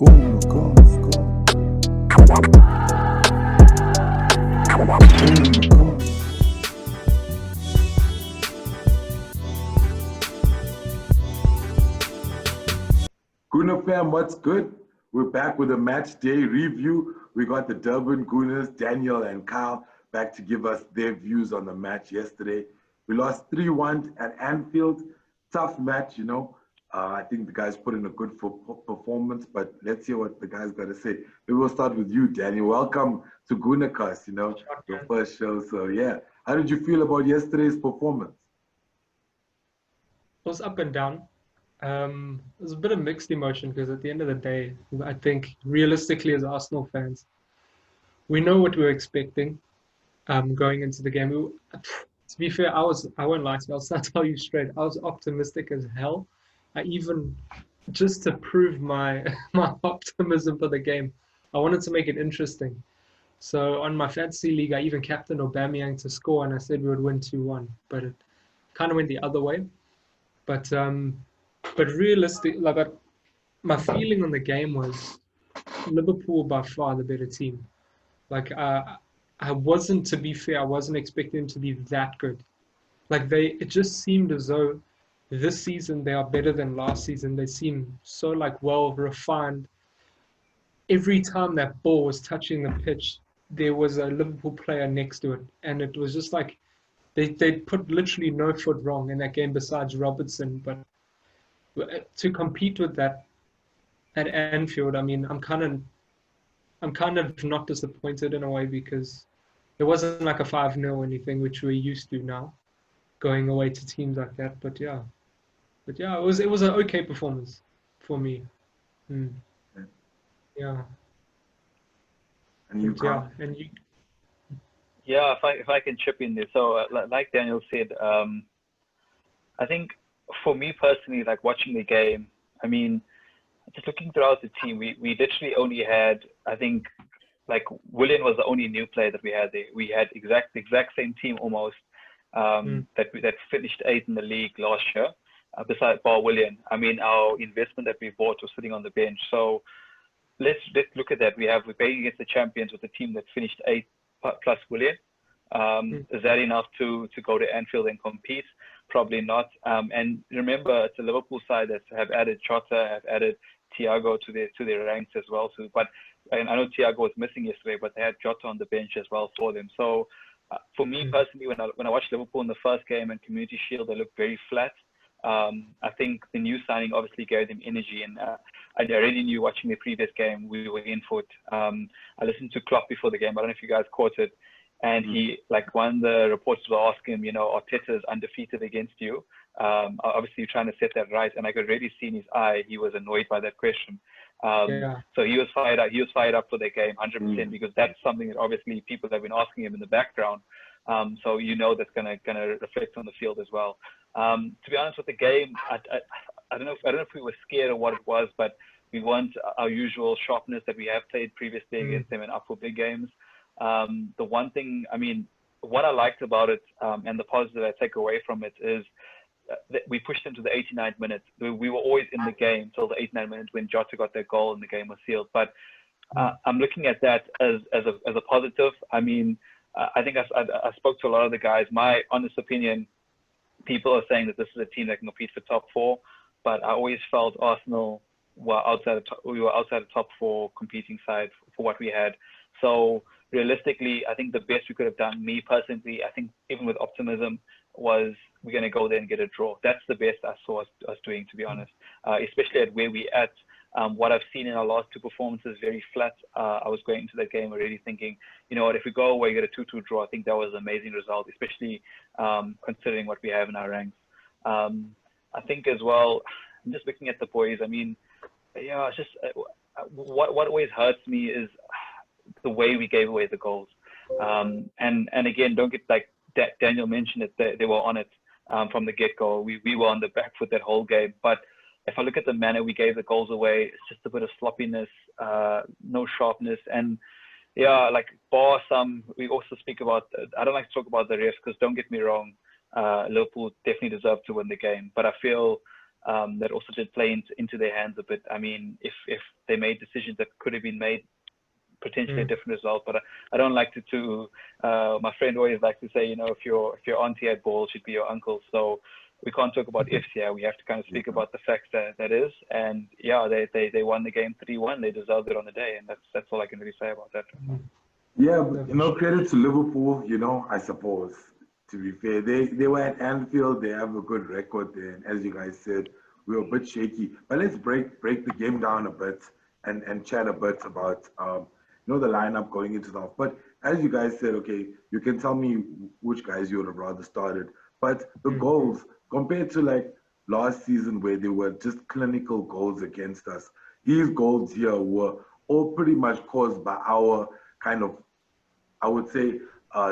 Gooners. Gooner fam, what's good? We're back with a match day review. We got the Durban Gooners, Daniel and Kyle, back to give us their views on the match yesterday. We lost 3-1 at Anfield. Tough match, you know. I think the guys put in a good performance, but let's hear what the guys got to say. Maybe we'll start with you, Daniel. Welcome to Goonercast, your first show. So, yeah. How did you feel about yesterday's performance? It was up and down. It was a bit of mixed emotion because at the end of the day, I think realistically as Arsenal fans, we know what we were expecting going into the game. To be fair, I won't lie to you, I'll tell you straight. I was optimistic as hell. I even just to prove my my optimism for the game, I wanted to make it interesting. So on my fantasy league, I even captained Aubameyang to score, and I said we would win 2-1, but it kind of went the other way. But realistic, my feeling on the game was Liverpool by far the better team. Like I wasn't, to be fair, I wasn't expecting them to be that good. It just seemed as though this season they are better than last season. They seem so well refined. Every time that ball was touching the pitch, there was a Liverpool player next to it, and it was just like they put literally no foot wrong in that game besides Robertson. But to compete with that at Anfield, I mean, I'm kind of not disappointed in a way because it wasn't like a 5-0 or anything, which we're used to now, going away to teams like that. But yeah, it was an okay performance for me. Mm, yeah, And you, and yeah, Kyle? and you. Yeah, if I can chip in there. So, like Daniel said, I think for me personally, like watching the game, I mean, just looking throughout the team, we literally only had, I think, like Willian was the only new player that we had there. We had the exact same team almost Mm, that finished eighth in the league last year. Besides Bar Willian, I mean, our investment that we bought was sitting on the bench. So let's look at that. We're playing against the champions with a team that finished eighth plus Willian. mm, Is that enough to go to Anfield and compete? Probably not. And remember, it's a Liverpool side that have added Jota, have added Thiago to their ranks as well. So, but and I know Thiago was missing yesterday, but they had Jota on the bench as well for them. So, for me mm, personally, when I watched Liverpool in the first game and Community Shield, they looked very flat. I think the new signing obviously gave them energy, and I already knew watching the previous game we were in for it. I listened to Klopp before the game. I don't know if you guys caught it, and he, like, one of the reporters were asking him, Arteta is undefeated against you. Obviously trying to set that right, and I could really see in his eye he was annoyed by that question. yeah. So he was fired up. He was fired up for the game, 100%, Mm. because that's something that obviously people have been asking him in the background. So that's gonna reflect on the field as well. To be honest with the game, I don't know if we were scared or what it was, but we weren't our usual sharpness that we have played previously Mm, against them and up for big games. The one thing, I mean, what I liked about it, and the positive I take away from it is that we pushed into the 89th minute. We were always in the game till the 89th minute when Jota got their goal and the game was sealed. But I'm looking at that as a positive. I mean, I think I spoke to a lot of the guys. My honest opinion, people are saying that this is a team that can compete for top four, but I always felt Arsenal we were outside the top four competing side for what we had. So realistically, I think the best we could have done, me personally, I think even with optimism, was we're going to go there and get a draw. That's the best I saw us doing, to be honest, especially at where we at. What I've seen in our last two performances, very flat. I was going into that game already thinking, you know what, if we go away, get a 2-2 draw, I think that was an amazing result, especially considering what we have in our ranks. I think as well, I'm just looking at the boys. I mean, yeah, it's just what always hurts me is the way we gave away the goals. And again, don't get, like Daniel mentioned it, they were on it from the get-go. We were on the back foot that whole game. But if I look at the manner we gave the goals away, it's just a bit of sloppiness, no sharpness. And yeah, like bar some, we also speak about, I don't like to talk about the refs because don't get me wrong, Liverpool definitely deserved to win the game. But I feel that also did play into their hands a bit. I mean, if they made decisions that could have been made, potentially a different result. But I don't like to my friend always likes to say, if your auntie had balls, she'd be your uncle. So we can't talk about ifs here. We have to kind of speak about the facts that is. And yeah, they won the game 3-1. They deserved it on the day, and that's all I can really say about that. Yeah, but, credit to Liverpool, I suppose. To be fair, they were at Anfield. They have a good record there, and as you guys said, we were a bit shaky. But let's break the game down a bit and chat a bit about the lineup going into the. But as you guys said, okay, you can tell me which guys you would have rather started. But the goals compared to like last season where they were just clinical goals against us, these goals here were all pretty much caused by our kind of, I would say,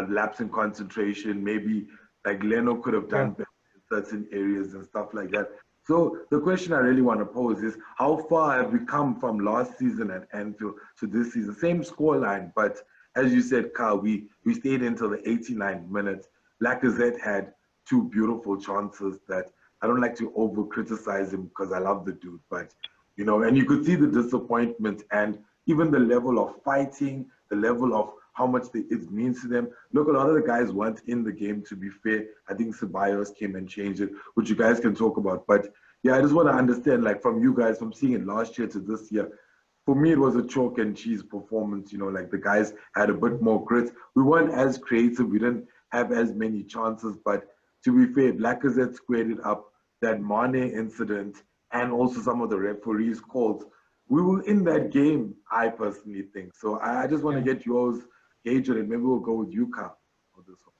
lapse in concentration. Maybe like Leno could have done better in certain areas and stuff like that. So the question I really want to pose is, how far have we come from last season at Anfield to this season? Same scoreline, but as you said, Carl, we stayed until the 89th minute. Lacazette had two beautiful chances that I don't like to over-criticize him because I love the dude, but, and you could see the disappointment and even the level of fighting, the level of how much it means to them. Look, a lot of the guys weren't in the game, to be fair. I think Ceballos came and changed it, which you guys can talk about. But yeah, I just want to understand, like from you guys, from seeing it last year to this year, for me, it was a chalk and cheese performance. Like the guys had a bit more grit. We weren't as creative. We didn't have as many chances. But to be fair, Lacazette squared it up. That Mane incident and also some of the referees' calls, we were in that game, I personally think. So I just want to get yours, gauge it, and maybe we'll go with you, Carl, for this one.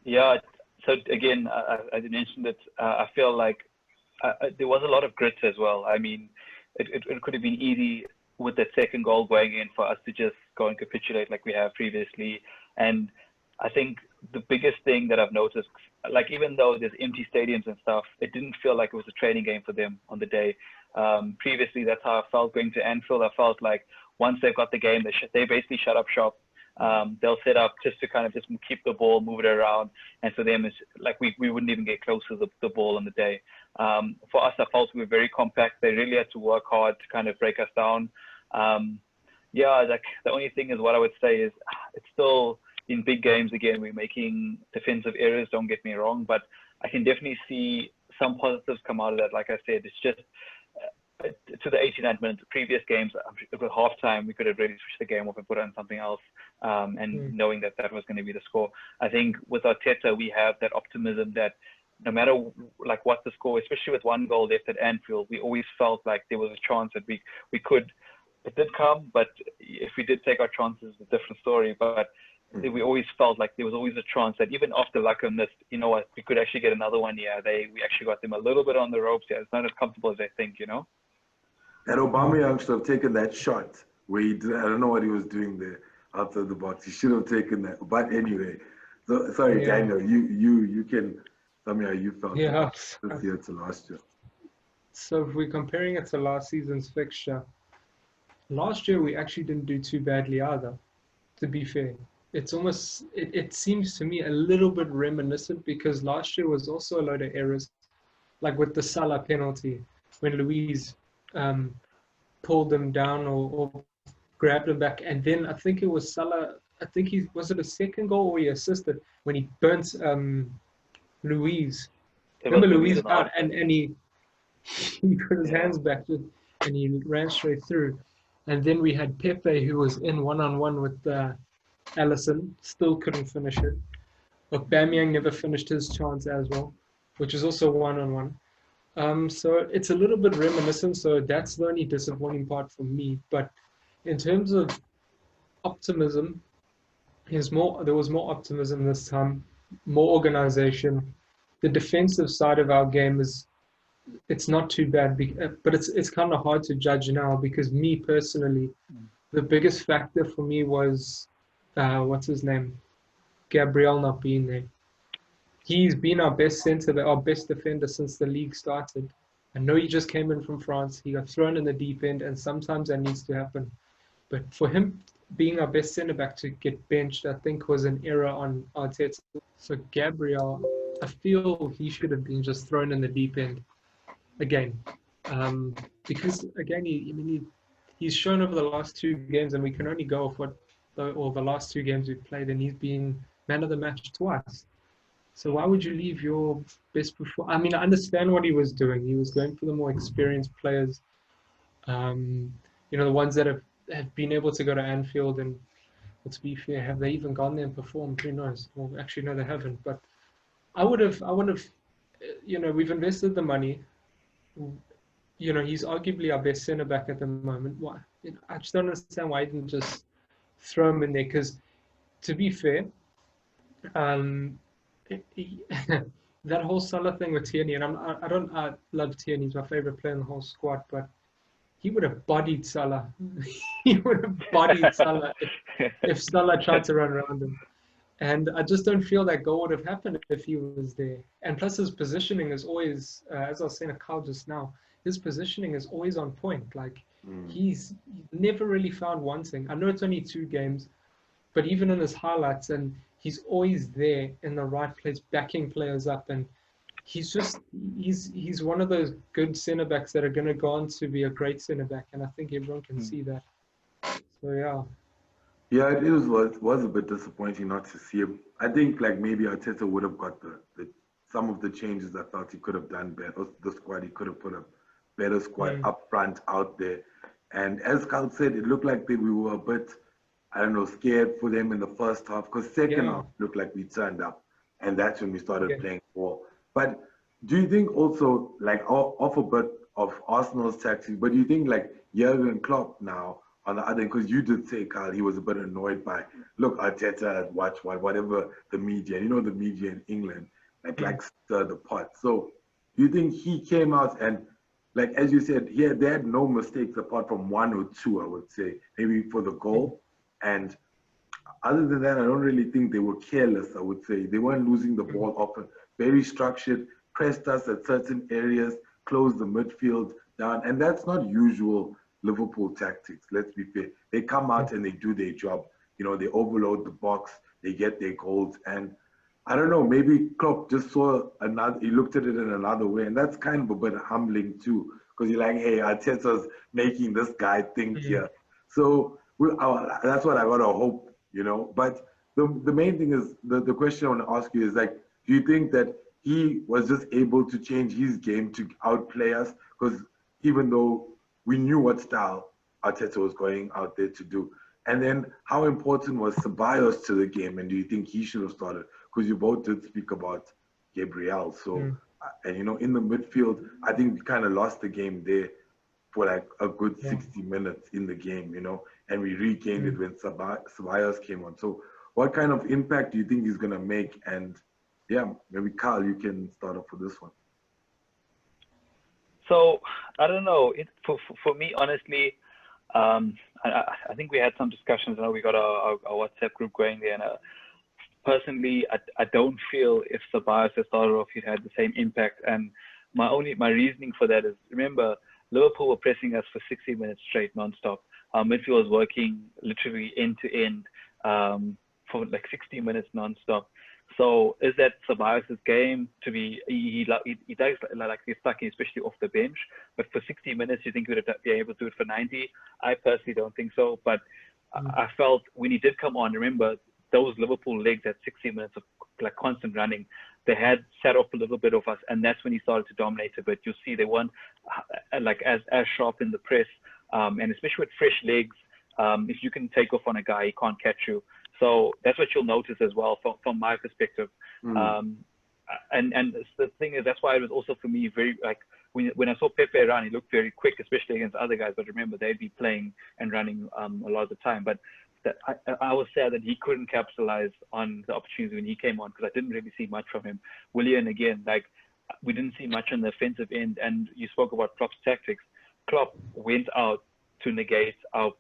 Yeah, so again, I mentioned that I feel like there was a lot of grit as well. I mean, it could have been easy with that second goal going in for us to just go and capitulate like we have previously. And I think the biggest thing that I've noticed, like even though there's empty stadiums and stuff, it didn't feel like it was a training game for them on the day. Previously, that's how I felt going to Anfield. I felt like once they've got the game, they basically shut up shop. They'll set up just to kind of just keep the ball, move it around. And for them, it's like we wouldn't even get close to the ball on the day. For us, I felt we were very compact. They really had to work hard to kind of break us down. Like the only thing is what I would say is it's still in big games, again, we're making defensive errors, don't get me wrong, but I can definitely see some positives come out of that. Like I said, it's just to the 89th minute, the previous games, at halftime, we could have really switched the game off and put on something else, knowing that was going to be the score. I think with Arteta, we have that optimism that no matter like what the score, especially with one goal left at Anfield, we always felt like there was a chance that we could. It did come, but if we did take our chances, it's a different story. But we always felt like there was always a chance that even after Laka missed, you know what, we could actually get another one. Yeah, we actually got them a little bit on the ropes. Yeah, it's not as comfortable as they think, And Aubameyang should have taken that shot where he did. I don't know what he was doing there outside the box. He should have taken that. But anyway, so sorry, Daniel. You can tell me how you felt this year to last year. So if we're comparing it to last season's fixture, last year we actually didn't do too badly either. To be fair, it's almost it seems to me a little bit reminiscent because last year was also a load of errors, like with the Salah penalty when Luiz pulled him down or grabbed him back, and then I think it was Salah. I think was it a second goal or he assisted when he burnt Luiz. Remember Luiz out and he put his hands back and he ran straight through. And then we had Pepe who was in one-on-one with Alisson, still couldn't finish it. Aubameyang never finished his chance as well, which is also one-on-one. So it's a little bit reminiscent, so that's the only disappointing part for me. But in terms of optimism, there was more optimism this time, more organization. The defensive side of our game it's not too bad, but it's kind of hard to judge now because me personally, the biggest factor for me was, what's his name? Gabriel not being there. He's been our best our best defender since the league started. I know he just came in from France. He got thrown in the deep end, and sometimes that needs to happen. But for him being our best centre back to get benched, I think was an error on Arteta. So Gabriel, I feel he should have been just thrown in the deep end. again, because again, he's shown over the last 2 games, and we can only go off the last 2 games we've played, and he's been man of the match twice. So why would you leave your best performer? I mean, I understand what he was doing. He was going for the more experienced players, the ones that have been able to go to Anfield. And to be fair, have they even gone there and performed? Who knows? Well, actually, no, they haven't. But I would have, we've invested the money. He's arguably our best centre back at the moment. Why? I just don't understand why he didn't just throw him in there. Because to be fair, that whole Salah thing with Tierney, and I love Tierney. He's my favorite player in the whole squad, but he would have bodied Salah. He would have bodied Salah if Salah tried to run around him. And I just don't feel that goal would have happened if he was there. And plus, his positioning is always, as I was saying to Carl just now, his positioning is always on point. Like he's never really found wanting. I know it's only 2 games, but even in his highlights, and he's always there in the right place, backing players up. And he's one of those good centre backs that are going to go on to be a great centre back. And I think everyone can see that. So yeah. Yeah, it was a bit disappointing not to see him. I think like maybe Arteta would have got the some of the changes I thought he could have done better. The squad, he could have put a better squad up front out there. And as Carl said, it looked like we were a bit, I don't know, scared for them in the first half, because second half looked like we turned up, and that's when we started playing ball. But do you think also, like off a bit of Arsenal's tactics, but do you think like Jurgen Klopp now on the other, because you did say, Carl, he was a bit annoyed by, look, Arteta, whatever the media, the media in England, like stir the pot. So do you think he came out and, like as you said, they had no mistakes apart from 1 or 2, I would say, maybe for the goal. And other than that, I don't really think they were careless, I would say. They weren't losing the ball often. Very structured, pressed us at certain areas, closed the midfield down. And that's not usual Liverpool tactics, let's be fair. They come out and they do their job. They overload the box, they get their goals. And I don't know, maybe Klopp just saw he looked at it in another way. And that's kind of a bit humbling too, because you're like, hey, Arteta's making this guy think here. So that's what I got to hope, But the main thing is, the question I want to ask you is, like, do you think that he was just able to change his game to outplay us? Because even though we knew what style Arteta was going out there to do. And then how important was Ceballos to the game? And do you think he should have started? Because you both did speak about Gabriel. So, and in the midfield, I think we kind of lost the game there for like a good 60 minutes in the game, and we regained it when Ceballos came on. So what kind of impact do you think he's going to make? And maybe Carl, you can start off with this one. So I don't know. For me, honestly, I think we had some discussions. I know we got our WhatsApp group going there. And personally, I don't feel if Ceballos had started off, he'd had the same impact. And my reasoning for that is, remember, Liverpool were pressing us for 60 minutes straight, nonstop. Our midfield was working literally end to end for like 60 minutes nonstop. So is that Ceballos' game to be? He does like he's stuck, especially off the bench. But for 60 minutes, you think he would be able to do it for 90? I personally don't think so. But I felt when he did come on, remember those Liverpool legs at 60 minutes of like constant running, they had set off a little bit of us, and that's when he started to dominate a bit. You see, they weren't like as sharp in the press, and especially with fresh legs. If you can take off on a guy, he can't catch you. So that's what you'll notice as well from my perspective. And the thing is, that's why it was also for me very like when I saw Pepe run, he looked very quick, especially against other guys. But remember, they'd be playing and running a lot of the time. But I was sad that he couldn't capitalize on the opportunities when he came on, because I didn't really see much from him. Willian, again, like we didn't see much on the offensive end. And you spoke about Klopp's tactics. Klopp went out to negate our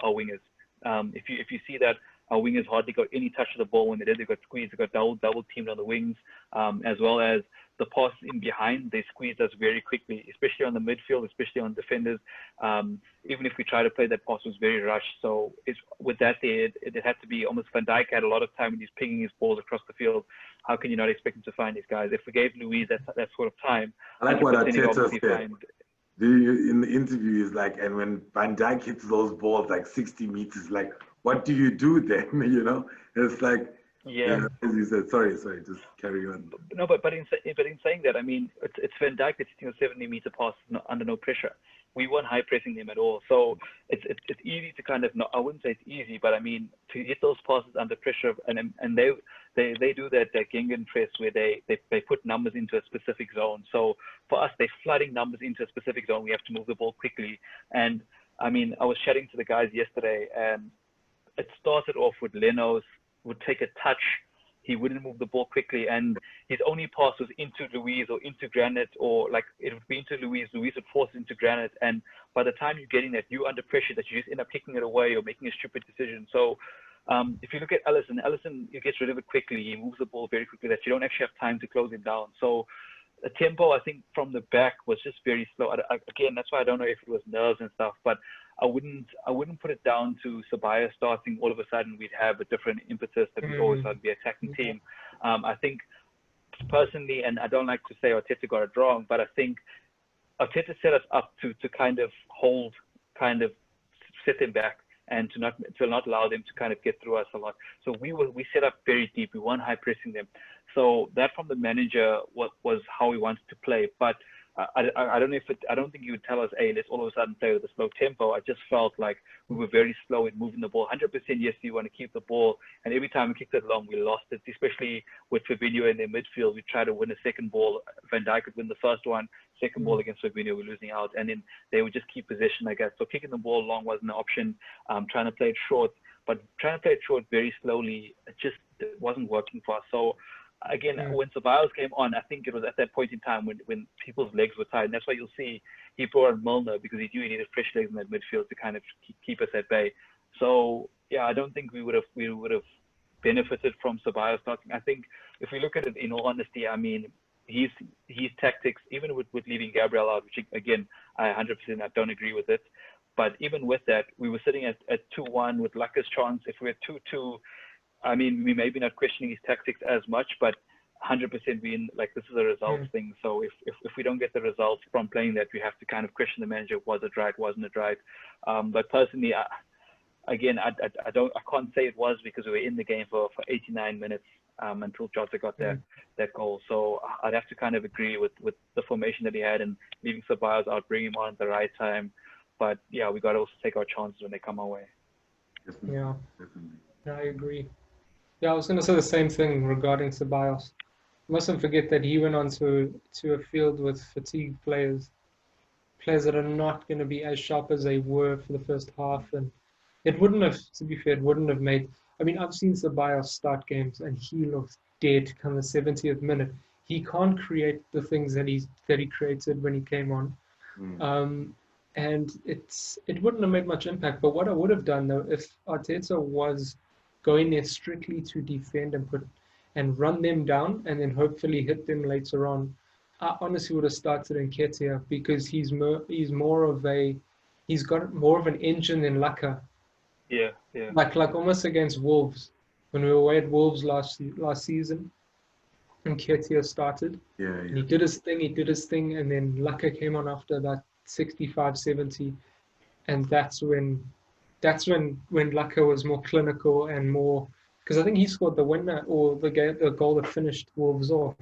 wingers. If you see that, our wingers hardly got any touch of the ball. When they did, they got squeezed. They got double teamed on the wings, as well as the passes in behind, they squeeze us very quickly, especially on the midfield, especially on defenders. Even if we try to play, that pass was very rushed. So with that, it had to be almost Van Dijk had a lot of time when he's pinging his balls across the field. How can you not expect him to find these guys? If we gave Luis that sort of time, I like what 100% he'd Arteta obviously said. find. In the interview, is like, and when Van Dijk hits those balls like 60 meters, like, what do you do then? You know, it's like, Yeah. as you said, sorry, just carry on. No, but in saying that, I mean, it's Van Dijk that's hitting a 70-meter pass under no pressure. We weren't high pressing him at all, so it's easy to kind of I wouldn't say it's easy, but I mean to hit those passes under pressure, and they do that Gengen press where they put numbers into a specific zone. So for us, they're flooding numbers into a specific zone. We have to move the ball quickly, and I mean I was chatting to the guys yesterday, and it started off with Leno's would take a touch. He wouldn't move the ball quickly, and his only pass was into Luis or into Granit, or like it would be into Luis. Luis would force it into Granit, and by the time you're getting that, you're under pressure that you just end up kicking it away or making a stupid decision. So if you look at Alisson, he gets rid of it quickly. He moves the ball very quickly that you don't actually have time to close it down. So the tempo, I think, from the back was just very slow. Again, that's why I don't know if it was nerves and stuff, but I wouldn't put it down to Ceballos starting. All of a sudden, we'd have a different impetus that we always had to be attacking team. I think personally, and I don't like to say Arteta got it wrong, but I think Arteta set us up to kind of set them back and to not allow them to kind of get through us a lot. So we set up very deep. We weren't high pressing them. So that from the manager was how we wanted to play. But I don't know I don't think you would tell us, hey, let's all of a sudden play with a slow tempo. I just felt like we were very slow in moving the ball. 100% yes, you want to keep the ball, and every time we kicked it long, we lost it. Especially with Fabinho in their midfield, we tried to win a second ball. Van Dijk could win the first one. Second ball against Fabinho, we're losing out, and then they would just keep possession, I guess. So kicking the ball long wasn't an option. Trying to play it short, but trying to play it short very slowly, it wasn't working for us. So again, when Ceballos came on, I think it was at that point in time when people's legs were tired. And that's why you'll see he brought on Milner, because he knew he needed fresh legs in that midfield to kind of keep us at bay. So yeah, I don't think we would have benefited from Ceballos starting. I think if we look at it in all honesty, I mean, his tactics, even with leaving Gabriel out, which again, I 100% I don't agree with it. But even with that, we were sitting at 2-1 with Laka's chance. If we're 2-2, I mean, we may be not questioning his tactics as much, but 100% being like, this is a results thing. So if we don't get the results from playing that, we have to kind of question the manager. Was it right? Wasn't it right? But personally, I can't say it was, because we were in the game for 89 minutes until Jota got that goal. So I'd have to kind of agree with the formation that he had, and leaving Ceballos out, bring him on at the right time. But yeah, we got to also take our chances when they come our way. Yeah, I agree. Yeah, I was going to say the same thing regarding Ceballos. Mustn't forget that he went on to a field with fatigued players that are not going to be as sharp as they were for the first half, and it wouldn't have, to be fair, it wouldn't have made. I mean, I've seen Ceballos start games and he looks dead come the 70th minute. He can't create the things that he created when he came on, and it wouldn't have made much impact. But what I would have done though, if Arteta was going there strictly to defend and run them down and then hopefully hit them later on, I honestly would have started Nketiah, because he's got more of an engine than Laka. Yeah. Like almost against Wolves, when we were away at Wolves last season, Nketiah started. Yeah. And he did his thing, and then Laka came on after that 65, 70, and that's when Laka was more clinical and more, because I think he scored the winner or the goal that finished Wolves off.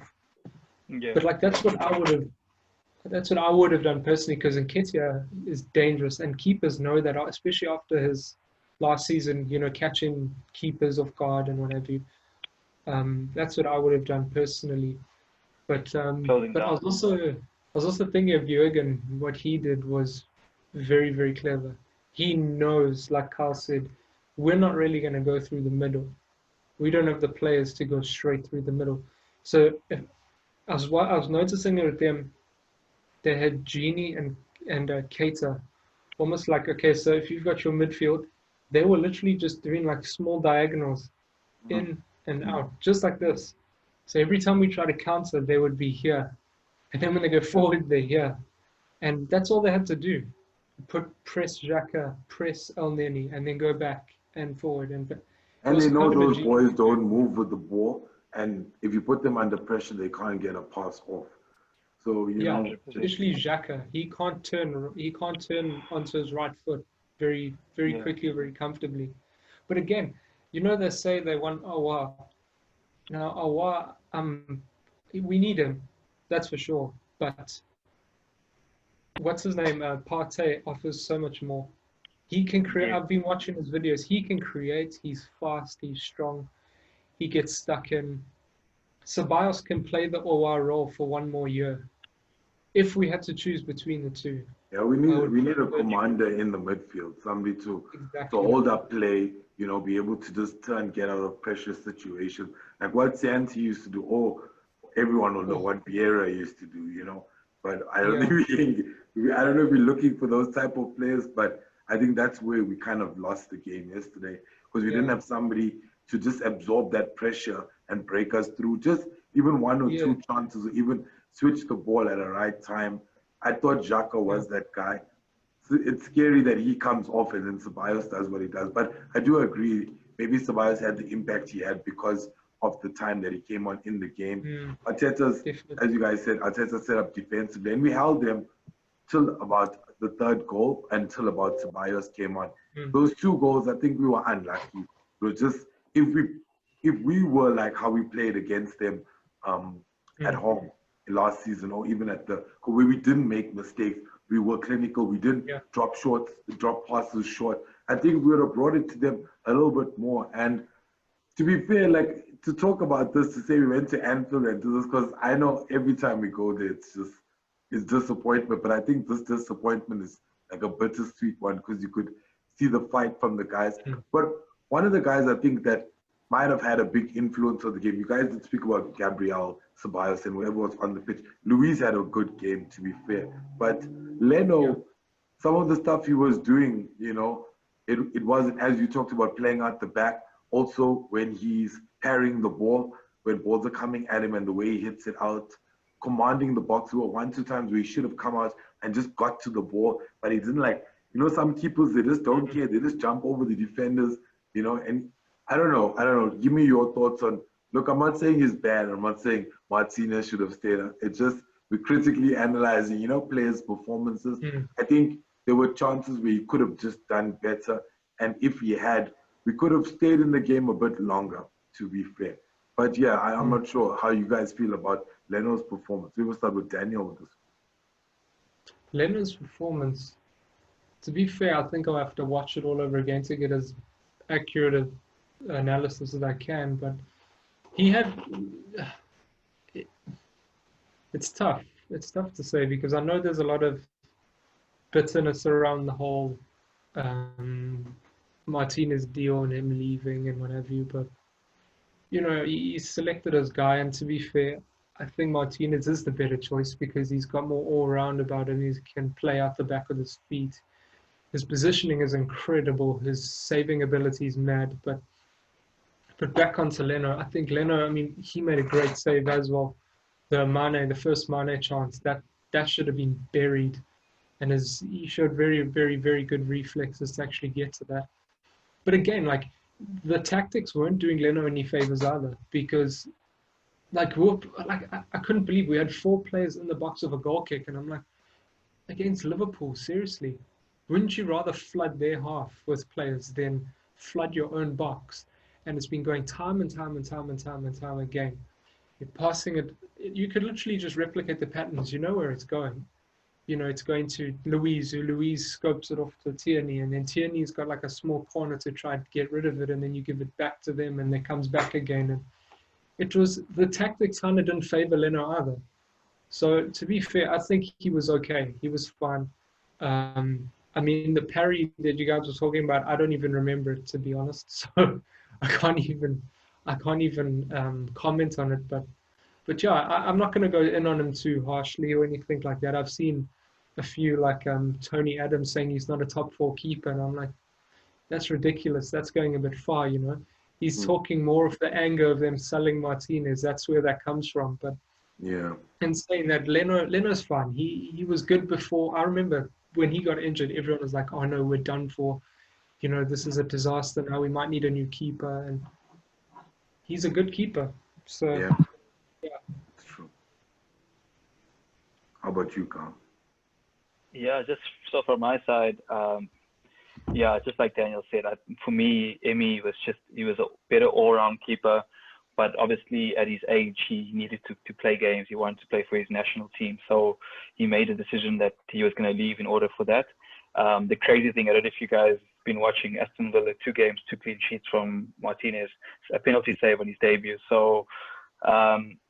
Yeah. But like that's what I would have done personally, because Nketiah is dangerous, and keepers know that, especially after his last season, catching keepers off guard and what have you. That's what I would have done personally. But I was also thinking of Jurgen. What he did was very, very clever. He knows, like Carl said, we're not really going to go through the middle. We don't have the players to go straight through the middle. So I was noticing it with them. They had Genie and Keita, almost like, okay, so if you've got your midfield, they were literally just doing like small diagonals in and out, just like this. So every time we try to counter, they would be here. And then when they go forward, they're here. And that's all they had to do. Press Xhaka, press El Neni, and then go back and forward. And it And was they know kind of a those boys genius don't move. move with the ball, and if you put them under pressure, they can't get a pass off. So Yeah, 100%. especially Xhaka. He can't turn. He can't turn onto his right foot very, very Yeah. quickly, very comfortably. But again, they say they want Awa. Now Awa, we need him, that's for sure. But what's his name? Partey offers so much more. He can create. Yeah. I've been watching his videos. He can create. He's fast. He's strong. He gets stuck in. Ceballos can play the Awa role for one more year. If we had to choose between the two, yeah, I we would need a prefer commander in the midfield, somebody to exactly. hold up play, be able to just turn, get out of pressure situations. Like what Santi used to do. Oh, everyone will know what Vieira used to do. But I don't Yeah. think I don't know if we're looking for those type of players, but I think that's where we kind of lost the game yesterday because we didn't Yeah. have somebody to just absorb that pressure and break us through. Just even one or Yeah. two chances, or even switch the ball at the right time. I thought Xhaka was that guy. So it's scary that he comes off and then Ceballos does what he does. But I do agree, maybe Ceballos had the impact he had because of the time that he came on in the game. Arteta's, Definitely. as you guys said, Arteta set up defensively, and we held them till about the third goal until about Ceballos came on. Those two goals, I think we were unlucky. It was just if we were like how we played against them at home last season, or even at the where we didn't make mistakes, we were clinical, we didn't drop passes short. I think we would have brought it to them a little bit more. And to be fair, like to talk about this, to say we went to Anfield and do this, because I know every time we go there, it's disappointment. But I think this disappointment is like a bittersweet one because you could see the fight from the guys. But one of the guys I think that might have had a big influence on the game. You guys did speak about Gabriel, Ceballos, and whoever was on the pitch. Luis had a good game, to be fair. But Leno, some of the stuff he was doing, it wasn't, as you talked about, playing out the back. Also, when he's carrying the ball, when balls are coming at him and the way he hits it out, commanding the box. There were 1-2 times where he should have come out and just got to the ball, but he didn't some keepers, they just don't care. They just jump over the defenders, and I don't know. Give me your thoughts on, look, I'm not saying he's bad. I'm not saying Martinez should have stayed. It's just we're critically analyzing, players' performances. I think there were chances where he could have just done better. And if he had, we could have stayed in the game a bit longer, to be fair. But yeah, I'm not sure how you guys feel about Leno's performance. We will start with Daniel with this. Leno's performance, to be fair, I think I'll have to watch it all over again to get as accurate an analysis as I can. But he had, it's tough. It's tough to say because I know there's a lot of bitterness around the whole Martinez deal and him leaving and what have you. But, he's selected as guy. And to be fair, I think Martinez is the better choice because he's got more all-round about him. He can play out the back with his feet. His positioning is incredible. His saving ability is mad. But back onto Leno, I think Leno, he made a great save as well. The first Mane chance, that should have been buried. And he showed very, very, very good reflexes to actually get to that. But again, the tactics weren't doing Leno any favors either because I couldn't believe we had 4 players in the box of a goal kick. And I'm like, against Liverpool, seriously, wouldn't you rather flood their half with players than flood your own box? And it's been going time and time and time and time and time again. You're passing it. You could literally just replicate the patterns. You know where it's going. It's going to Luis, who Luis scopes it off to Tierney, and then Tierney's got like a small corner to try and get rid of it, and then you give it back to them, and it comes back again. And the tactics kind of didn't favor Leno either. So to be fair, I think he was okay. He was fine. The parry that you guys were talking about, I don't even remember it, to be honest. So I can't even comment on it. But yeah, I'm not going to go in on him too harshly or anything like that. I've seen a few like Tony Adams saying he's not a top 4 keeper, and I'm like, that's ridiculous. That's going a bit far, he's talking more of the anger of them selling Martinez. That's where that comes from. But Yeah. and saying that Leno's fine. He was good before. I remember when he got injured, everyone was like, "Oh no, we're done for. This is a disaster now. We might need a new keeper." And he's a good keeper. So Yeah. yeah. It's true. How about you, Carl? Yeah, just so from my side, yeah, just like Daniel said, for me, Emi he was a better all-round keeper, but obviously at his age, he needed to play games. He wanted to play for his national team, so he made a decision that he was going to leave in order for that. The crazy thing, I don't know if you guys have been watching Aston Villa, 2 games, 2 clean sheets from Martinez, a penalty save on his debut. So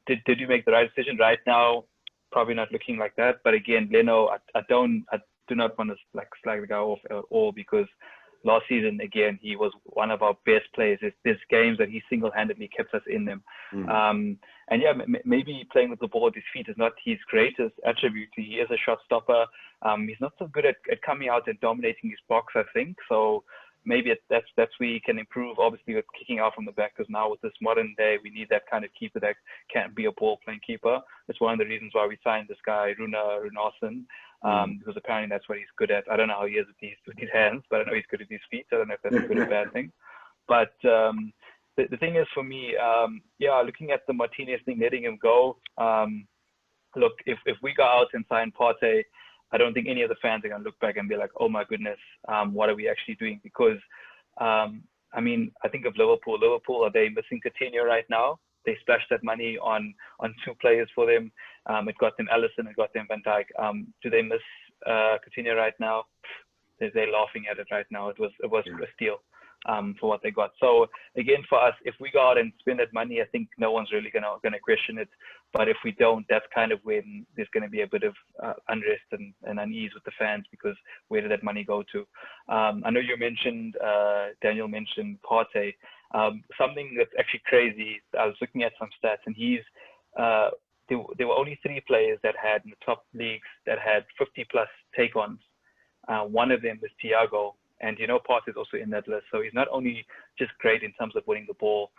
did you make the right decision? Right now, probably not looking like that. But again, Leno, I do not want to slag the guy off at all, because last season, again, he was one of our best players. There's games that he single-handedly kept us in them. And yeah, maybe playing with the ball at his feet is not his greatest attribute. He is a shot stopper. He's not so good at coming out and dominating his box, I think. So maybe that's where he can improve, obviously, with kicking out from the back, because now with this modern day, we need that kind of keeper that can't be a ball-playing keeper. That's one of the reasons why we signed this guy, Runarsson, because apparently that's what he's good at. I don't know how he is with his hands, but I know he's good with his feet. So I don't know if that's a good or bad thing. But the thing is, for me, yeah, looking at the Martinez thing, letting him go, look, if we go out and sign Partey, I don't think any of the fans are going to look back and be like, oh my goodness, what are we actually doing? Because, I mean, I think of Liverpool. Liverpool, are they missing Coutinho right now? They splashed that money on 2 players for them. It got them Alisson, it got them Van Dijk. Do they miss Coutinho right now? They're laughing at it right now. It was a steal for what they got. So again, for us, if we go out and spend that money, I think no one's really gonna question it. But if we don't, that's kind of when there's going to be a bit of unrest and unease with the fans, because where did that money go to? I know you mentioned, Daniel mentioned Partey. Something that's actually crazy, I was looking at some stats, and there were only 3 players that had in the top leagues that had 50 plus take-ons. One of them was Thiago, and Partey is also in that list. So he's not only just great in terms of winning the ball,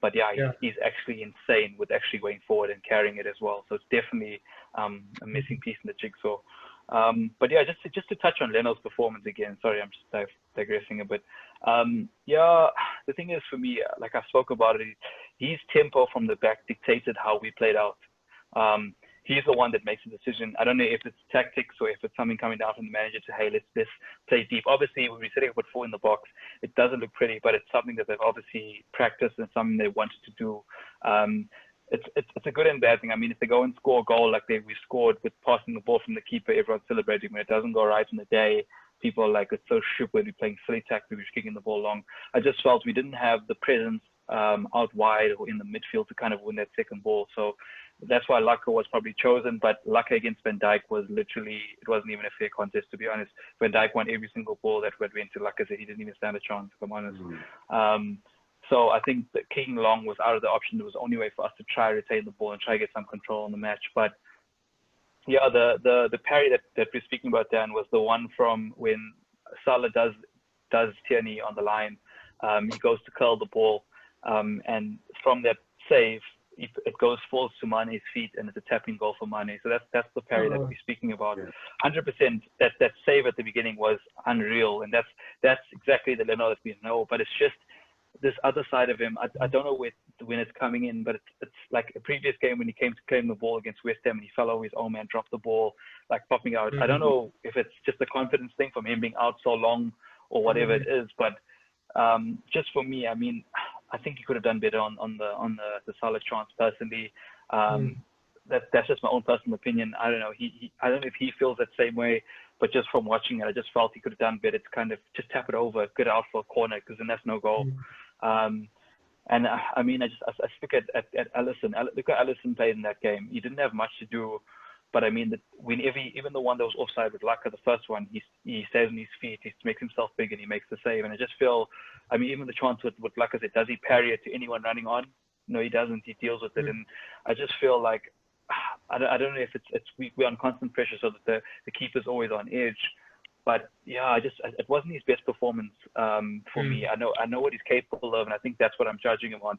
but yeah, he's actually insane with actually going forward and carrying it as well. So it's definitely a missing piece in the jigsaw. But yeah, just to touch on Leno's performance again. Sorry, I'm just digressing a bit. Yeah, the thing is, for me, like I spoke about it, his tempo from the back dictated how we played out. He's the one that makes the decision. I don't know if it's tactics or if it's something coming down from the manager to, hey, let's play deep. Obviously, when we're setting up with 4 in the box, it doesn't look pretty, but it's something that they've obviously practiced and something they wanted to do. It's a good and bad thing. I mean, if they go and score a goal like we scored with passing the ball from the keeper, everyone's celebrating. When it doesn't go right in the day, people are like, it's so stupid, we're playing silly tactics, we're kicking the ball long. I just felt we didn't have the presence out wide or in the midfield to kind of win that second ball. So that's why Laka was probably chosen, but Laka against Van Dijk was literally, it wasn't even a fair contest, to be honest. Van Dijk won every single ball that went to Laka, so he didn't even stand a chance, if I'm honest. So I think that kicking long was out of the option. It was the only way for us to try to retain the ball and try to get some control on the match. But yeah, the parry that we're speaking about, Dan, was the one from when Salah does Tierney on the line. He goes to curl the ball, and from that save, it falls to Mane's feet, and it's a tapping goal for Mane. So that's the parry that we're speaking about. 100%. That save at the beginning was unreal, and that's exactly the Leno that we know. But it's just this other side of him. I don't know when it's coming in, but it's like a previous game when he came to claim the ball against West Ham and he fell over his own man, dropped the ball, like popping out. I don't know if it's just a confidence thing from him being out so long or whatever it is, but just for me, I mean, I think he could have done better on the Salah chance personally. That's just my own personal opinion. I don't know. I don't know if he feels that same way, but just from watching it, I just felt he could have done better to kind of just tap it over, get out for a corner, because then that's no goal. And I mean, I speak at Alisson. Look at Alisson played in that game. He didn't have much to do, but I mean, even the one that was offside with Laka, the first one, he stays on his feet, he makes himself big, and he makes the save. And I just feel, I mean, even the chance with Laka, does he parry it to anyone running on? No, he doesn't. He deals with it, and I just feel like I don't know if we're on constant pressure, so that the keeper's always on edge. But yeah, it wasn't his best performance for me. I know what he's capable of, and I think that's what I'm judging him on.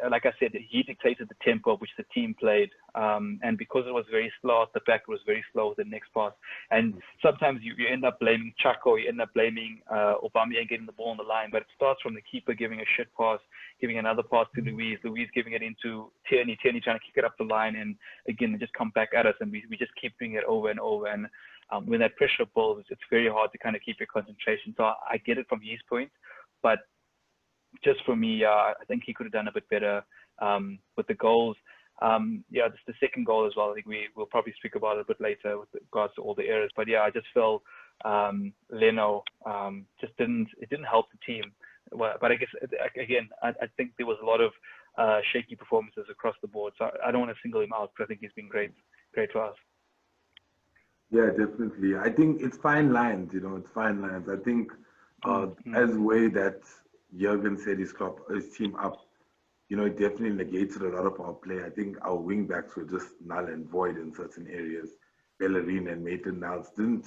Like I said, he dictated the tempo of which the team played, and because it was very slow at the back, it was very slow with the next pass. And sometimes you end up blaming Chaka, or you end up blaming Aubameyang getting the ball on the line, but it starts from the keeper giving a shit pass, giving another pass to Luiz giving it into Tierney trying to kick it up the line, and again, it just come back at us, and we just keep doing it over and over. And when that pressure builds, it's very hard to kind of keep your concentration. So I get it from his point, but just for me, I think he could have done a bit better with the goals. Just the second goal as well. I think we'll probably speak about it a bit later with regards to all the errors. But yeah, I just felt Leno just didn't help the team. Well, but I guess again, I think there was a lot of shaky performances across the board. So I don't want to single him out because I think he's been great for us. Yeah, definitely. I think it's fine lines. It's fine lines. I think as the way that Jurgen set his team up, it definitely negated a lot of our play. I think our wing backs were just null and void in certain areas. Bellerin and Maitland-Niles didn't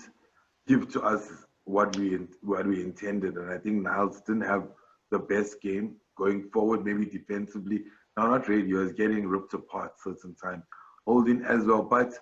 give to us what we intended, and I think Niles didn't have the best game going forward. Maybe defensively, no, not really. He was getting ripped apart certain times. Holding as well, but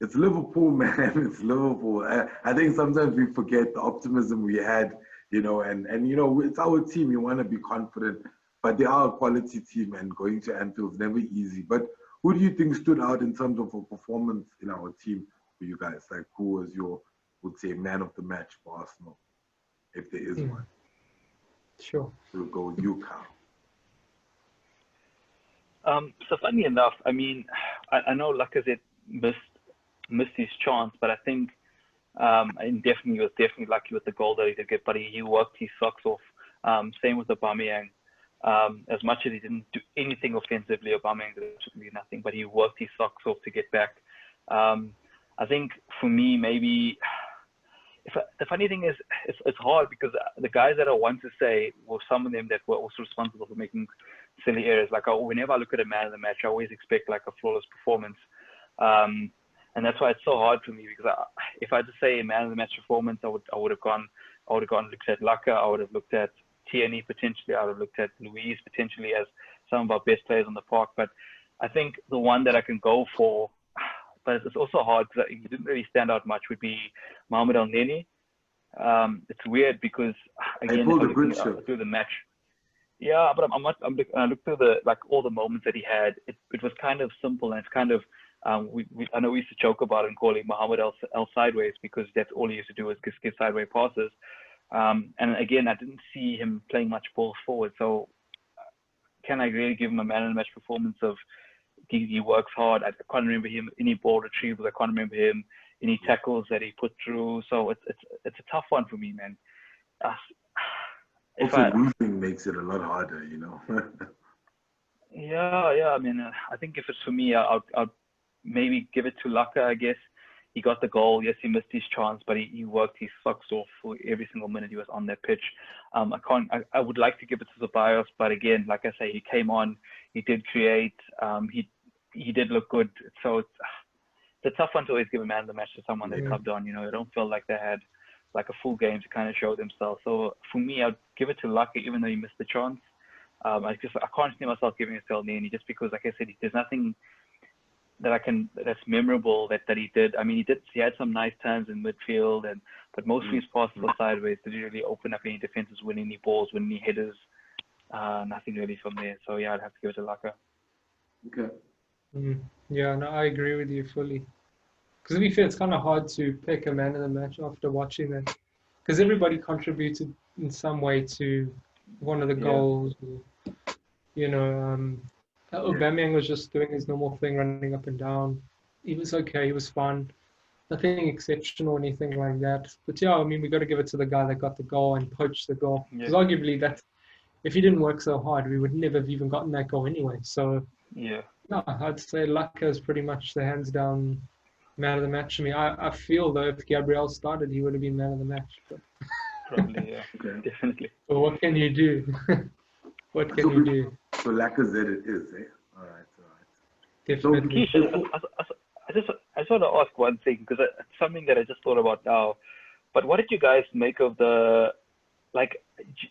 it's Liverpool, man. It's Liverpool. I think sometimes we forget the optimism we had. And it's our team. You want to be confident, but they are a quality team, and going to Anfield is never easy. But who do you think stood out in terms of a performance in our team for you guys? Like, who was your, would say, man of the match for Arsenal, if there is one? Sure. We'll go with you, Carl. So funny enough, I mean, I know Lacazette missed his chance, but I think and he was definitely lucky with the goal that he did get, but he worked his socks off. Same with Aubameyang. As much as he didn't do anything offensively, Aubameyang did absolutely nothing, but he worked his socks off to get back. I think for me, maybe the funny thing is it's hard because the guys that I want to say were some of them that were also responsible for making silly errors. Like whenever I look at a man of the match, I always expect like a flawless performance. And that's why it's so hard for me, because if I had to say a man of the match performance, I would have gone looked at Laka, I would have looked at Tierney potentially, I would have looked at Luiz potentially as some of our best players on the park. But I think the one that I can go for, but it's also hard because he didn't really stand out much, would be Mohamed El-Neni. It's weird because again, if I look through the match, yeah, but I looked through all the moments that he had. It was kind of simple, and it's kind of I know we used to joke about it and call him Mohamed El Sideways, because that's all he used to do was give sideways passes. And again, I didn't see him playing much ball forward. So can I really give him a man of the match performance of he works hard? I can't remember him any ball retrievals. I can't remember him any tackles that he put through. So it's a tough one for me, man. Losing makes it a lot harder, Yeah. I mean, I think if it's for me, I'll maybe give it to Laka, I guess. He got the goal. Yes, he missed his chance, but he worked his socks off for every single minute he was on that pitch. I would like to give it to Ceballos, but again, like I say, he came on, he did create, he did look good. So it's a tough one to always give a man of the match to someone that subbed on. I don't feel like they had like a full game to kind of show themselves. So for me, I'd give it to Laka, even though he missed the chance. I can't see myself giving it to El-Neni just because, like I said, there's nothing that's memorable that he did. I mean, he had some nice turns in midfield, but most of his passes were sideways. Did he really open up any defenses, win any balls, win any headers? Nothing really from there. So yeah, I'd have to give it to Laka. Okay. Yeah, no, I agree with you fully. Because to be fair, it's kind of hard to pick a man of the match after watching that, because everybody contributed in some way to one of the goals. Aubameyang was just doing his normal thing, running up and down. He was okay. He was fun. Nothing exceptional or anything like that. But yeah, I mean, we got to give it to the guy that got the goal and poached the goal. Because arguably, if he didn't work so hard, we would never have even gotten that goal anyway. So yeah, no, I'd say Laka is pretty much the hands down man of the match to me. I feel though if Gabriel started, he would have been man of the match. But probably, yeah, definitely. But what can you do? What can you do? So Lacazette it is, eh? All right. Definitely. Keisha, just want to ask one thing because it's something that I just thought about now. But what did you guys make of the like?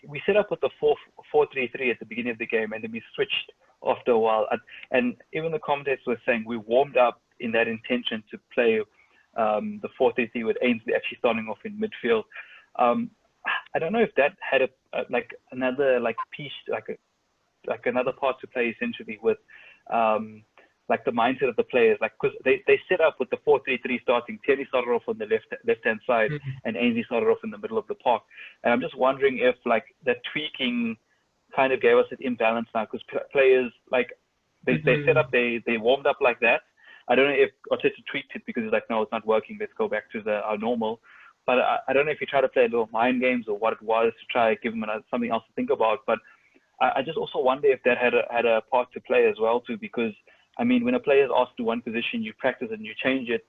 We set up with the 4-3-3 at the beginning of the game, and then we switched after a while. And even the commentators were saying we warmed up in that intention to play the 4-3-3 with Ainsley actually starting off in midfield. I don't know if that had another piece, another part to play essentially with the mindset of the players, because they set up with the 4-3-3 starting. Terry started off on the left-hand side, and Ainsley started off in the middle of the park. And I'm just wondering if that tweaking kind of gave us an imbalance now, because players they set up, they warmed up like that. I don't know if Arteta tweaked it because he's like, no, it's not working. Let's go back to our normal. But I don't know if he tried to play a little mind games or what it was to try to give him something else to think about. But I just also wonder if that had a part to play as well too, because I mean, when a player is asked to one position, you practice it and you change it.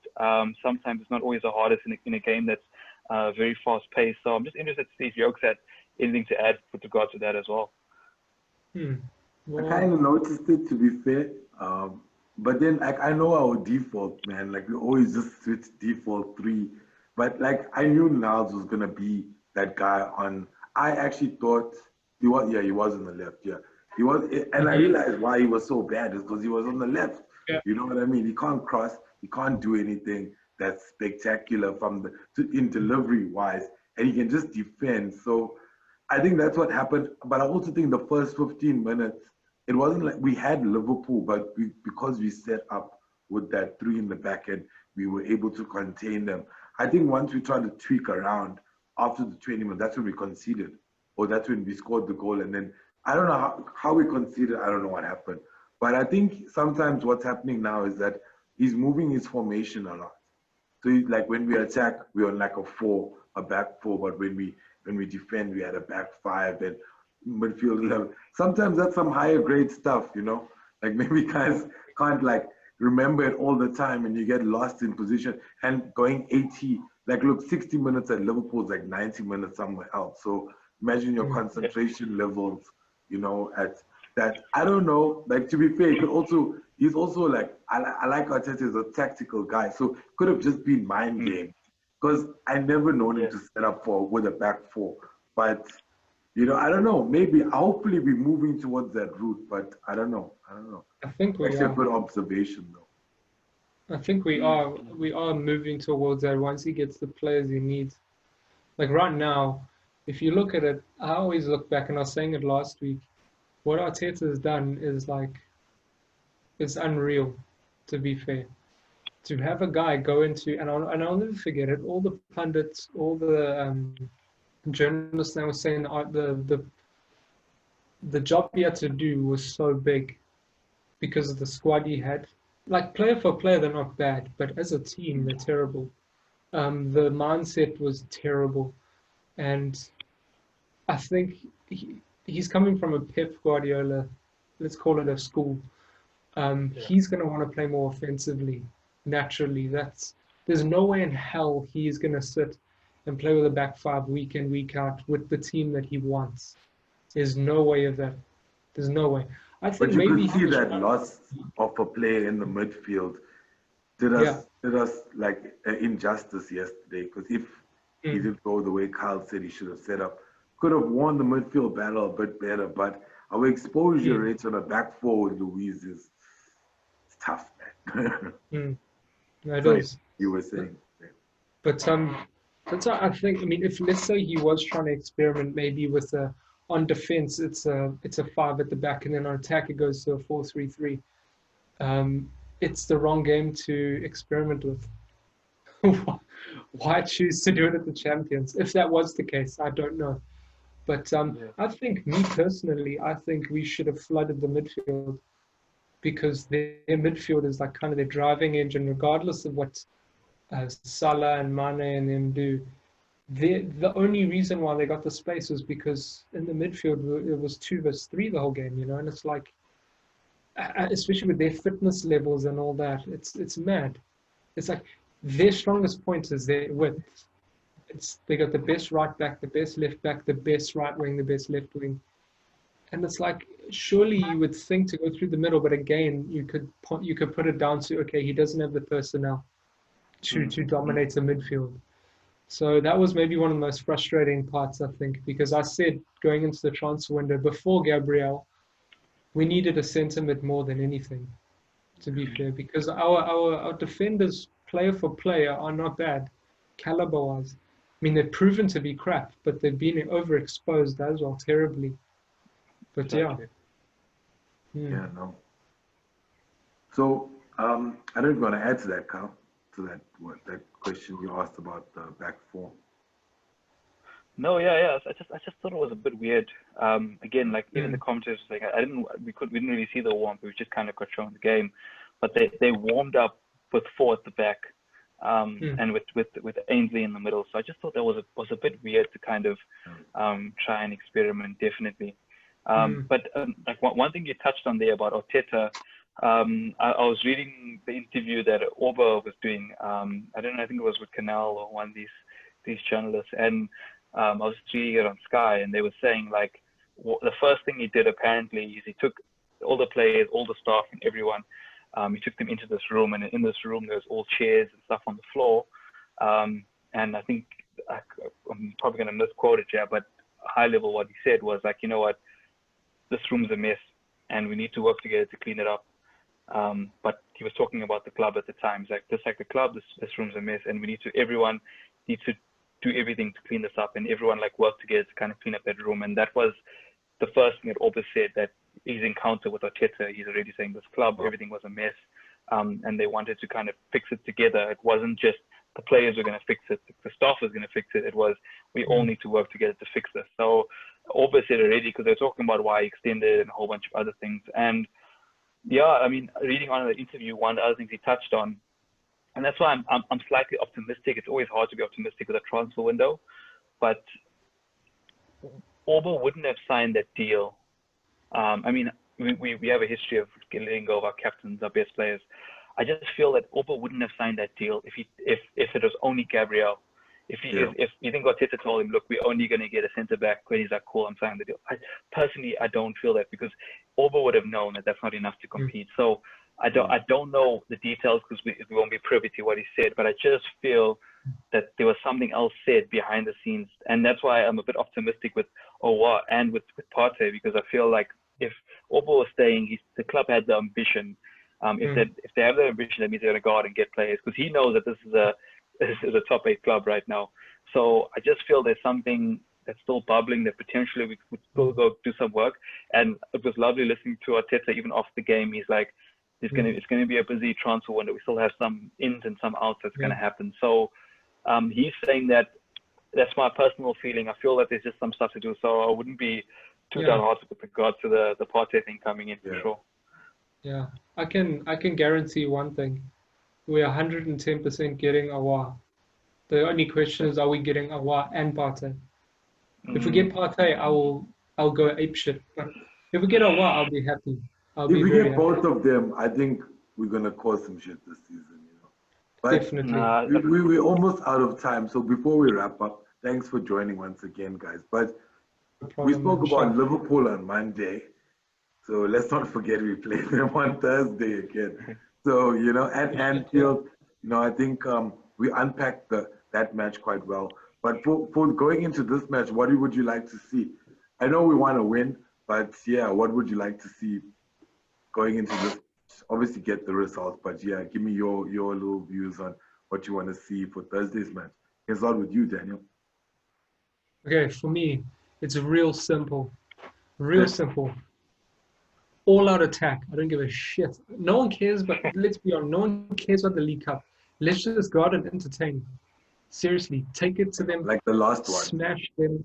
Sometimes it's not always the hardest in a game that's very fast paced. So I'm just interested to see if Yokes had anything to add with regard to that as well. I kind of noticed it, to be fair. But then, I know our default, man. We always just switch default 3. But, I knew Niles was going to be that guy on... I actually thought he was on the left, yeah. He was, and I realized why he was so bad is because he was on the left. Yeah. You know what I mean? He can't cross. He can't do anything that's spectacular in delivery-wise. And he can just defend. So I think that's what happened. But I also think the first 15 minutes, it wasn't like we had Liverpool, but because we set up with that 3 in the back end, we were able to contain them. I think once we tried to tweak around after the 20 minutes, that's when we conceded. Or that's when we scored the goal. And then I don't know how we conceded. I don't know what happened. But I think sometimes what's happening now is that he's moving his formation a lot. So when we attack, we're on a back 4. But when we defend, we had a back 5 and midfield 11. Sometimes that's some higher grade stuff, you know? Maybe guys can't remember it all the time and you get lost in position. And going 80, 60 minutes at Liverpool is 90 minutes somewhere else. So imagine your concentration levels, you know, at that. I don't know. To be fair, he's also I like Arteta as a tactical guy. So could have just been mind game. Because I never known him to set up with a back 4. But you know, I don't know. Maybe, hopefully, we're moving towards that route, but I don't know. I think we are. A good observation, though. I think we are. We are moving towards that once he gets the players he needs. Right now, if you look at it, I always look back, and I was saying it last week. What Arteta has done is it's unreal. To be fair, to have a guy go into, and I'll never forget it. All the pundits, all the journalists now were saying the job he had to do was so big because of the squad he had. Player for player, they're not bad, but as a team, they're terrible. The mindset was terrible, and I think he's coming from a Pep Guardiola, let's call it a school. He's going to want to play more offensively, naturally. There's no way in hell he's going to sit and play with a back 5 week in, week out with the team that he wants. There's no way of that. There's no way. I think but you maybe could see that loss of a player in the midfield did us an injustice yesterday. Because if he didn't go the way Kyle said he should have set up, could have won the midfield battle a bit better. But our exposure rates on a back 4 with Luiz is tough, man. It is. You were saying. But that's why I think. I mean, if let's say he was trying to experiment, maybe with on defense, it's a 5 at the back, and then on attack it goes to a 4-3-3. It's the wrong game to experiment with. Why choose to do it at the Champions? If that was the case, I don't know. But I think, me personally, I think we should have flooded the midfield because their midfield is kind of their driving engine, regardless of what Salah and Mane and them do. The only reason why they got the space was because in the midfield it was 2 versus 3 the whole game, you know, and it's especially with their fitness levels and all that, it's mad. It's their strongest point is their width. They got the best right back, the best left back, the best right wing, the best left wing. And it's like, surely you would think to go through the middle, but again, you could put it down to, okay, he doesn't have the personnel to dominate the midfield. So that was maybe one of the most frustrating parts, I think, because I said going into the transfer window before Gabriel, we needed a centre mid more than anything, to be fair, because our defenders, player for player, are not bad, caliber-wise. I mean, they've proven to be crap, but they've been overexposed as well, terribly. But Exactly. Yeah, no. So I don't know if you want to add to that, Carl, to that question you asked about the back four. No, yeah. I just thought it was a bit weird. Again, like even the commentators, like we didn't really see the warm. We just kind of got shown the game, but they warmed up with four at the back, and with Ainsley in the middle. So I just thought that was a bit weird to kind of try and experiment, definitely. But like one thing you touched on there about Arteta, I was reading the interview that Oba was doing. I don't know, I think it was with Canal or one of these journalists, and I was reading it on Sky, and they were saying like the first thing he did apparently is he took all the players, all the staff, and everyone. He took them into this room, and in this room there's all chairs and stuff on the floor. And I think I'm probably going to misquote it, yeah, but high level what he said was like, you know what, this room's a mess, and we need to work together to clean it up. But he was talking about the club at the time. He's like, just like the club, this room's a mess, and everyone needs to do everything to clean this up, and everyone like work together to kind of clean up that room. And that was the first thing that Oba said, that his encounter with Arteta, he's already saying this club, everything was a mess, and they wanted to kind of fix it together. It wasn't just the players were going to fix it, the staff was going to fix it. It was, we all need to work together to fix this. So Oba said already, because they're talking about why he extended and a whole bunch of other things. And yeah, I mean, reading on the interview, one of the other things he touched on, and that's why I'm slightly optimistic. It's always hard to be optimistic with a transfer window, but Oba wouldn't have signed that deal. I mean, we have a history of letting go of our captains, our best players. I just feel that Oba wouldn't have signed that deal if it was only Gabriel. If you think Arteta told him, look, we're only going to get a centre back, when he's like, cool, I'm signing the deal. Personally, I don't feel that, because Oba would have known that that's not enough to compete. So I don't know the details, because we won't be privy to what he said, but I just feel that there was something else said behind the scenes, and that's why I'm a bit optimistic with Owa and with Partey, because I feel like if Oba was staying, the club had the ambition. If they have the ambition, that means they're going to go out and get players, because he knows that this is a top 8 club right now. So I just feel there's something that's still bubbling, that potentially we could still go do some work. And it was lovely listening to Arteta even off the game. He's like, it's going to be a busy transfer window. We still have some ins and some outs that's going to happen. So he's saying that. That's my personal feeling. I feel that there's just some stuff to do. So I wouldn't be too downhearted with regard to the Partey thing coming in, for sure. Yeah, I can guarantee one thing. We're 110% getting Awa. The only question is, are we getting Awa and Partey? If we get Partey, I'll go apeshit. But if we get Awa, I'll be happy. If we get both of them, I think we're gonna cause some shit this season, you know. But definitely. We're almost out of time. So before we wrap up, thanks for joining once again, guys. But we spoke about Liverpool on Monday. So let's not forget we play them on Thursday again. So, you know, and Anfield, you know, I think we unpacked that match quite well. But for going into this match, what would you like to see? I know we want to win, but yeah, what would you like to see going into this? Obviously get the results, but yeah, give me your little views on what you want to see for Thursday's match. Let's start with you, Daniel. Okay, for me, it's real simple. Real simple. All-out attack. I don't give a shit. No one cares, but let's be honest, no one cares about the League Cup. Let's just go out and entertain. Seriously, take it to them. Like the last one. Smash them.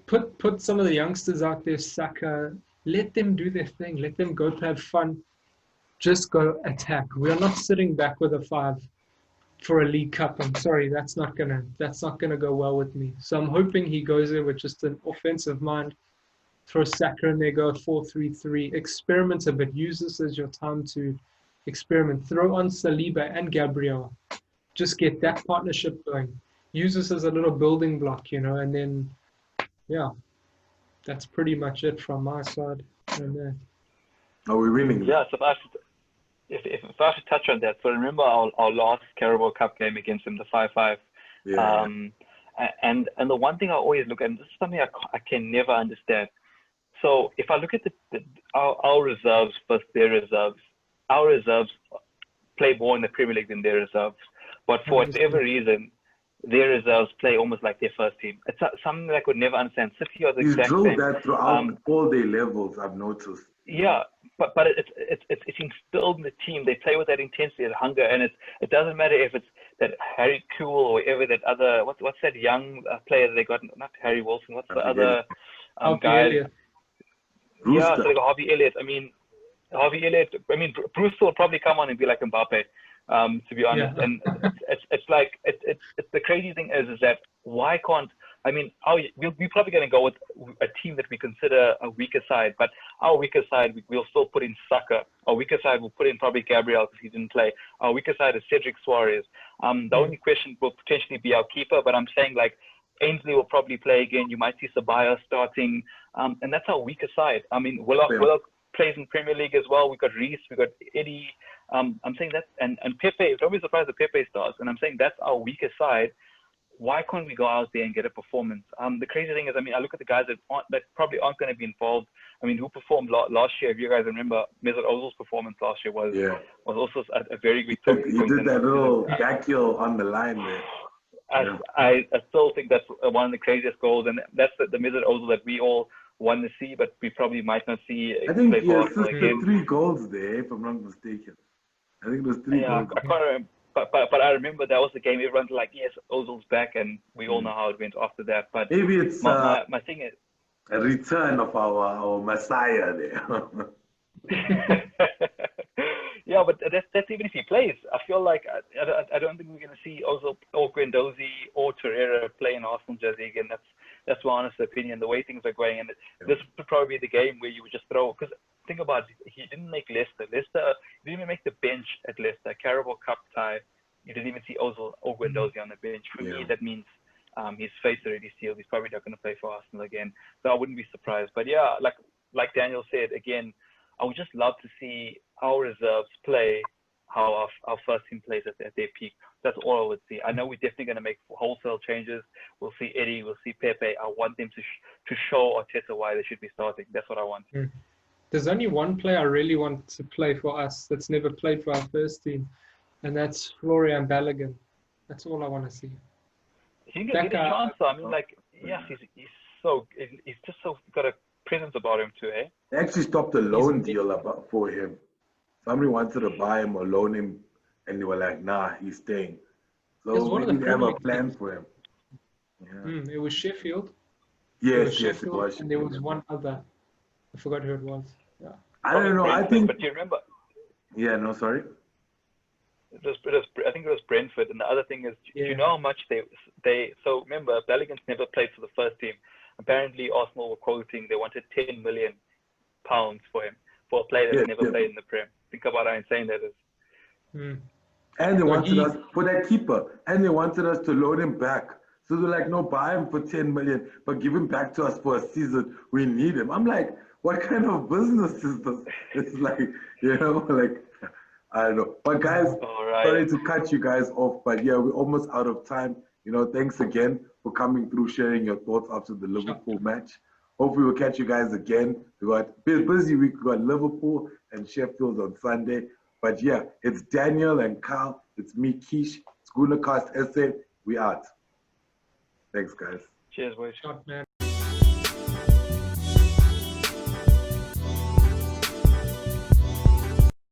Put some of the youngsters out there, Saka. Let them do their thing. Let them go to have fun. Just go attack. We are not sitting back with a 5 for a League Cup. I'm sorry, that's not gonna go well with me. So I'm hoping he goes there with just an offensive mind. Throw Saka in there, go 4-3-3. Experiment a bit. Use this as your time to experiment. Throw on Saliba and Gabriel. Just get that partnership going. Use this as a little building block, you know, and then, yeah, that's pretty much it from my side. And, Are we winning? Yeah, so if I should touch on that, so remember our last Carabao Cup game against them, the 5-5. Yeah. And the one thing I always look at, and this is something I can never understand. So if I look at our reserves versus their reserves, our reserves play more in the Premier League than their reserves. But for whatever reason, their reserves play almost like their first team. It's something that I could never understand. City are the He's exact drilled same. that throughout all their levels, I've noticed. Yeah, but it's instilled in the team. They play with that intensity and hunger, and it doesn't matter if it's that Harry Kuehl or ever that other what's that young player that they got, not Harry Wilson, what's the other guy? Elliott. Yeah, so they got Harvey Elliott. Harvey Elliott. Bruce will probably come on and be like Mbappe, to be honest. Yeah. And it's like it's the crazy thing is that why can't we're probably going to go with a team that we consider a weaker side, but our weaker side we'll still put in Saka. Our weaker side we'll put in probably Gabriel because he didn't play. Our weaker side is Cedric Suarez. The only question will potentially be our keeper, but I'm saying like Ainsley will probably play again. You might see Sabaya starting, and that's our weaker side. Willock plays in Premier League as well. We got Reece, we got Eddie. I'm saying that, and Pepe. Don't be surprised if Pepe starts. And I'm saying that's our weaker side. Why can't we go out there and get a performance? The crazy thing is, I look at the guys that probably aren't going to be involved. Who performed last year? If you guys remember, Mesut Ozil's performance last year was also a very big talking point. He did that little back heel on the line there. I still think that's one of the craziest goals, and that's the Mesut Ozil that we all want to see, but we probably might not see. I think play he assisted 3 goals there, if I'm not mistaken. I think it was 3 goals. I can't remember. But I remember that was the game everyone's like, yes, Ozil's back, and we all know how it went after that. But maybe it's my thing is a return of our Messiah there. Yeah, but that's even if he plays. I feel like I don't think we're going to see Ozil or Guendouzi or Torreira play in Arsenal jersey again. That's my honest opinion. The way things are going, and this would probably be the game where you would just throw. Because think about it, he didn't make Leicester. He didn't even make the bench at Leicester. Carabao Cup tie. You didn't even see Ozil or Guendouzi on the bench. For me, that means his fate's already sealed. He's probably not going to play for Arsenal again. So I wouldn't be surprised. But yeah, like Daniel said again, I would just love to see our reserves play how our first team plays at their peak. That's all I would see. I know we're definitely going to make wholesale changes. We'll see Eddie, we'll see Pepe. I want them to show Arteta why they should be starting. That's what I want. There's only one player I really want to play for us that's never played for our first team, and that's Florian Balogun. That's all I want to see. He can get a chance. He's just so got a presence about him too, eh? They actually stopped a loan deal for him. Somebody wanted to buy him or loan him, and they were like, nah, he's staying. So maybe they have a plan for him. Yeah. It was Sheffield. Yes, it was. And there was one other. I forgot who it was. Yeah. I don't know. Brentford, I think. But you remember? Yeah. No, sorry. I think it was Brentford, and the other thing is, do you know how much they? So remember, Balogun's never played for the first team. Apparently, Arsenal were quoting they wanted £10 million for him, for a player that's never played in the Prem. Think about how insane that is. And they wanted us for that keeper, and they wanted us to loan him back. So they're like, no, buy him for 10 million, but give him back to us for a season. We need him. I'm like, what kind of business is this? It's like, I don't know. But guys, sorry to cut you guys off, but yeah, we're almost out of time. Thanks again for coming through, sharing your thoughts after the Liverpool match. Hopefully we'll catch you guys again. We got a busy week. We got Liverpool and Sheffield on Sunday. But yeah, it's Daniel and Carl. It's me, Keish. It's Goonercast SA. We out. Thanks, guys. Cheers, boys. Shot, man.